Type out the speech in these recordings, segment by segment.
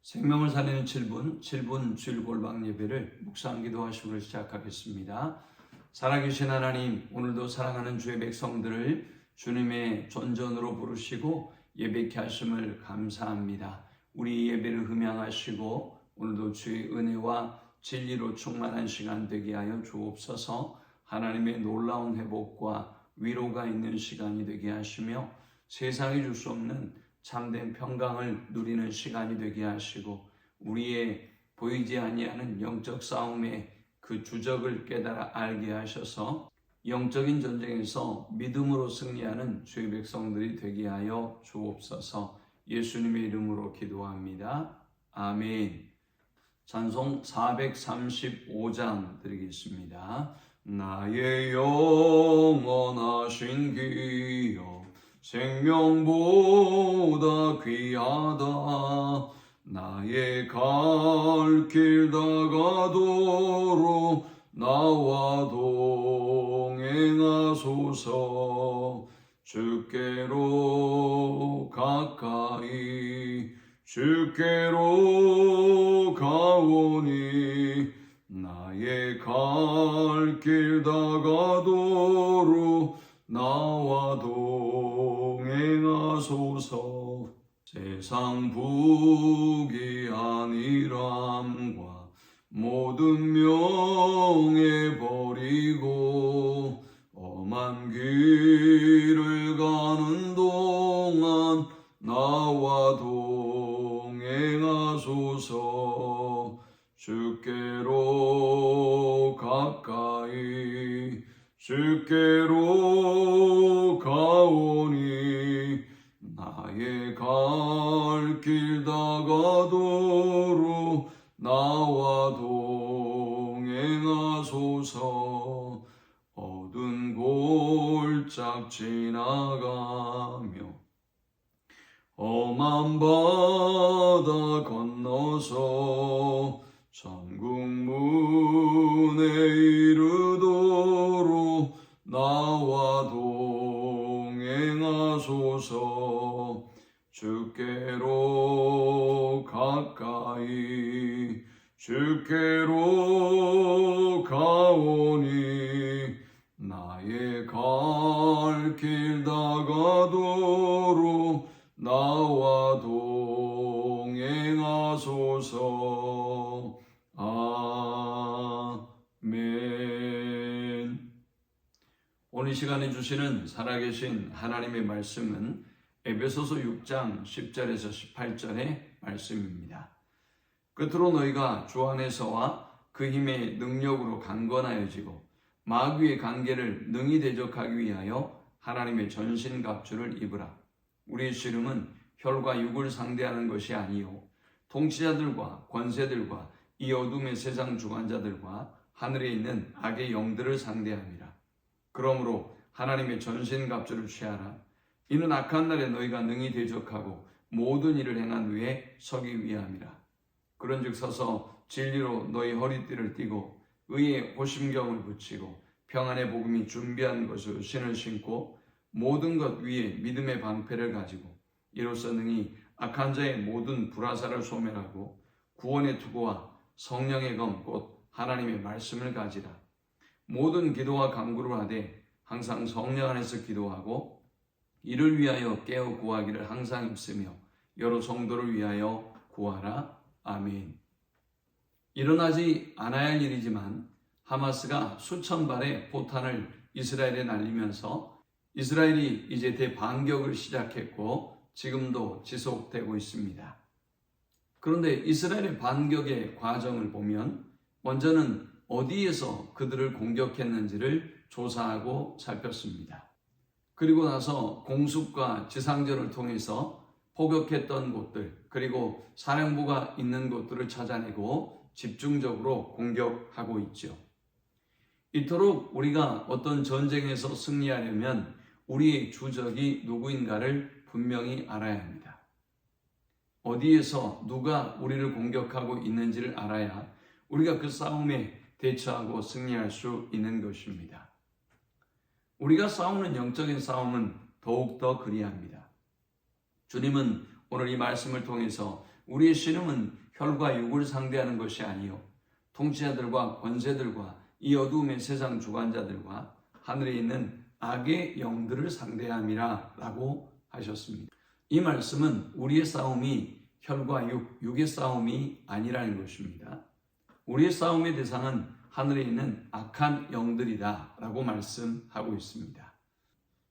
생명을 살리는 7분 주일 골방 예배를 묵상 기도하시고 시작하겠습니다. 살아계신 하나님, 오늘도 사랑하는 주의 백성들을 주님의 존전으로 부르시고 예배케 하심을 감사합니다. 우리 예배를 흠양하시고 오늘도 주의 은혜와 진리로 충만한 시간 되게 하여 주옵소서. 하나님의 놀라운 회복과 위로가 있는 시간이 되게 하시며 세상이 줄 수 없는 참된 평강을 누리는 시간이 되게 하시고 우리의 보이지 아니하는 영적 싸움의 그 주적을 깨달아 알게 하셔서 영적인 전쟁에서 믿음으로 승리하는 주의 백성들이 되게 하여 주옵소서. 예수님의 이름으로 기도합니다. 아멘. 찬송 435장 드리겠습니다. 나의 영원하신 기여 생명보다 귀하다. 나의 갈 길 다가도록 나와 동행하소서. 주께로 가까이 주께로 가오니 나의 갈 길 다가도록 나와 동행하소서. 세상 부귀한이람과 모든 명예 버리고 험한 길을 가는 동안 나와 동행하소서. 주께로 가까이 주께로 가오니 나의 갈 길 다가도록 나와 동행하소서. 어두운 골짝 지나가며 험한 바다 건너서 천국 문에 이르도록 나와 동행하소서. 주께로 가까이 주께로 가오니 나의 갈 길 다가도록 나와 동행하소서. 아멘. 오늘 시간에 주시는 살아계신 하나님의 말씀은 에베소서 6장 10절에서 18절의 말씀입니다. 끝으로 너희가 주 안에서와 그 힘의 능력으로 강건하여지고 마귀의 관계를 능히 대적하기 위하여 하나님의 전신갑주를 입으라. 우리의 씨름은 혈과 육을 상대하는 것이 아니요 통치자들과 권세들과 이 어둠의 세상 주관자들과 하늘에 있는 악의 영들을 상대함이라. 그러므로 하나님의 전신갑주를 취하라. 이는 악한 날에 너희가 능히 대적하고 모든 일을 행한 후에 서기 위함이라. 그런즉 서서 진리로 너희 허리띠를 띠고 의의 호심경을 붙이고 평안의 복음이 준비한 것으로 신을 신고 모든 것 위에 믿음의 방패를 가지고 이로써 능히 악한 자의 모든 불화살을 소멸하고 구원의 투구와 성령의 검 곧 하나님의 말씀을 가지라. 모든 기도와 간구를 하되 항상 성령 안에서 기도하고 이를 위하여 깨어 구하기를 항상 힘쓰며 여러 성도를 위하여 구하라. 아멘. 일어나지 않아야 할 일이지만 하마스가 수천 발의 포탄을 이스라엘에 날리면서 이스라엘이 이제 대반격을 시작했고 지금도 지속되고 있습니다. 그런데 이스라엘의 반격의 과정을 보면 먼저는 어디에서 그들을 공격했는지를 조사하고 살폈습니다. 그리고 나서 공습과 지상전을 통해서 포격했던 곳들 그리고 사령부가 있는 곳들을 찾아내고 집중적으로 공격하고 있죠. 이토록 우리가 어떤 전쟁에서 승리하려면 우리의 주적이 누구인가를 분명히 알아야 합니다. 어디에서 누가 우리를 공격하고 있는지를 알아야 우리가 그 싸움에 대처하고 승리할 수 있는 것입니다. 우리가 싸우는 영적인 싸움은 더욱더 그리합니다. 주님은 오늘 이 말씀을 통해서 우리의 씨름은 혈과 육을 상대하는 것이 아니요 통치자들과 권세들과 이 어두움의 세상 주관자들과 하늘에 있는 악의 영들을 상대함이라 라고 하셨습니다. 이 말씀은 우리의 싸움이 혈과 육의 싸움이 아니라는 것입니다. 우리의 싸움의 대상은 하늘에 있는 악한 영들이다 라고 말씀하고 있습니다.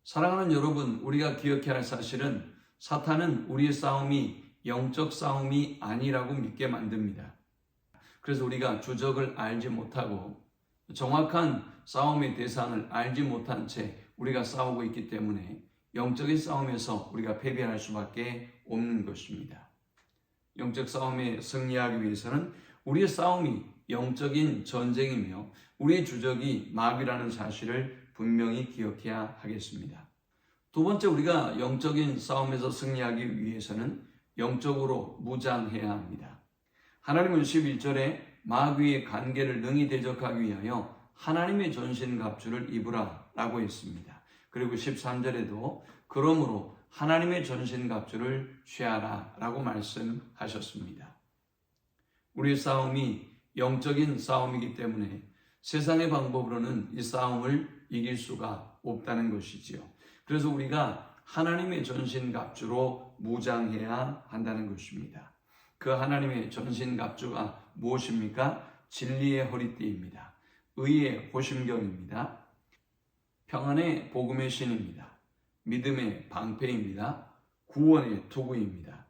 사랑하는 여러분, 우리가 기억해야 할 사실은 사탄은 우리의 싸움이 영적 싸움이 아니라고 믿게 만듭니다. 그래서 우리가 주적을 알지 못하고 정확한 싸움의 대상을 알지 못한 채 우리가 싸우고 있기 때문에 영적인 싸움에서 우리가 패배할 수밖에 없는 것입니다. 영적 싸움에 승리하기 위해서는 우리의 싸움이 영적인 전쟁이며 우리의 주적이 마귀라는 사실을 분명히 기억해야 하겠습니다. 두 번째, 우리가 영적인 싸움에서 승리하기 위해서는 영적으로 무장해야 합니다. 하나님은 11절에 마귀의 관계를 능히 대적하기 위하여 하나님의 전신갑주를 입으라 라고 했습니다. 그리고 13절에도 그러므로 하나님의 전신갑주를 취하라 라고 말씀하셨습니다. 우리의 싸움이 영적인 싸움이기 때문에 세상의 방법으로는 이 싸움을 이길 수가 없다는 것이지요. 그래서 우리가 하나님의 전신갑주로 무장해야 한다는 것입니다. 그 하나님의 전신갑주가 무엇입니까? 진리의 허리띠입니다. 의의 호심경입니다. 평안의 복음의 신입니다. 믿음의 방패입니다. 구원의 투구입니다.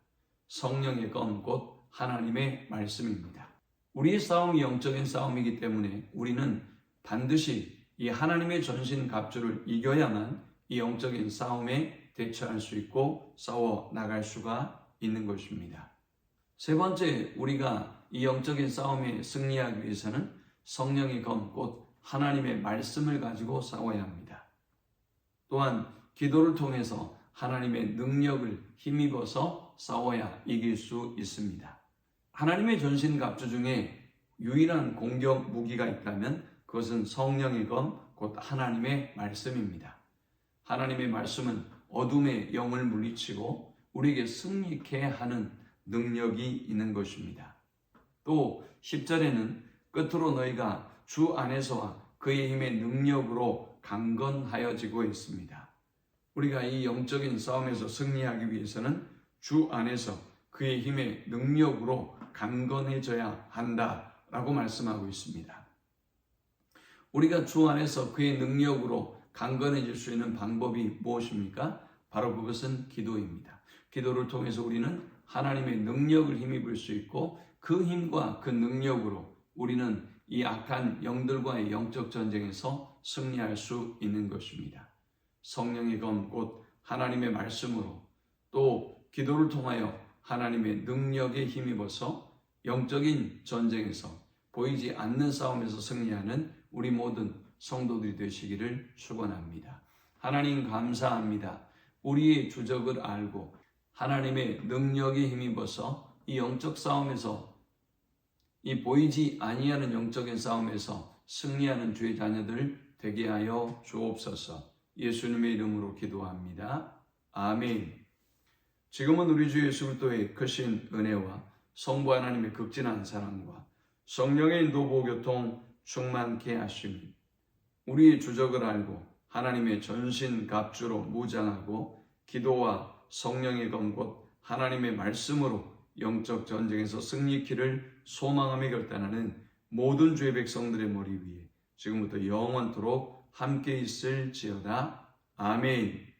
성령의 검 곧 하나님의 말씀입니다. 우리의 싸움이 영적인 싸움이기 때문에 우리는 반드시 이 하나님의 전신갑주를 이겨야만 이 영적인 싸움에 대처할 수 있고 싸워 나갈 수가 있는 것입니다. 세 번째, 우리가 이 영적인 싸움에 승리하기 위해서는 성령의 검 곧 하나님의 말씀을 가지고 싸워야 합니다. 또한 기도를 통해서 하나님의 능력을 힘입어서 싸워야 이길 수 있습니다. 하나님의 전신갑주 중에 유일한 공격 무기가 있다면 그것은 성령의 검 곧 하나님의 말씀입니다. 하나님의 말씀은 어둠의 영을 물리치고 우리에게 승리케 하는 능력이 있는 것입니다. 또 10절에는 끝으로 너희가 주 안에서와 그의 힘의 능력으로 강건하여지고 있습니다. 우리가 이 영적인 싸움에서 승리하기 위해서는 주 안에서 그의 힘의 능력으로 강건해져야 한다라고 말씀하고 있습니다. 우리가 주 안에서 그의 능력으로 강건해질 수 있는 방법이 무엇입니까? 바로 그것은 기도입니다. 기도를 통해서 우리는 하나님의 능력을 힘입을 수 있고 그 힘과 그 능력으로 우리는 이 악한 영들과의 영적 전쟁에서 승리할 수 있는 것입니다. 성령의 검 곧 하나님의 말씀으로 또 기도를 통하여 하나님의 능력에 힘입어서 영적인 전쟁에서 보이지 않는 싸움에서 승리하는 우리 모든 성도들이 되시기를 축원합니다. 하나님 감사합니다. 우리의 주적을 알고 하나님의 능력에 힘입어서 이 영적 싸움에서 이 보이지 아니하는 영적인 싸움에서 승리하는 주의 자녀들 되게 하여 주옵소서. 예수님의 이름으로 기도합니다. 아멘. 지금은 우리 주 예수 그리스도의 크신 은혜와 성부 하나님의 극진한 사랑과 성령의 인도 보교통 충만케 하심이 우리의 주적을 알고 하나님의 전신갑주로 무장하고 기도와 성령의 검 곧 하나님의 말씀으로 영적 전쟁에서 승리키를 소망하며 결단하는 모든 주의 백성들의 머리 위에 지금부터 영원토록 함께 있을지어다. 아멘.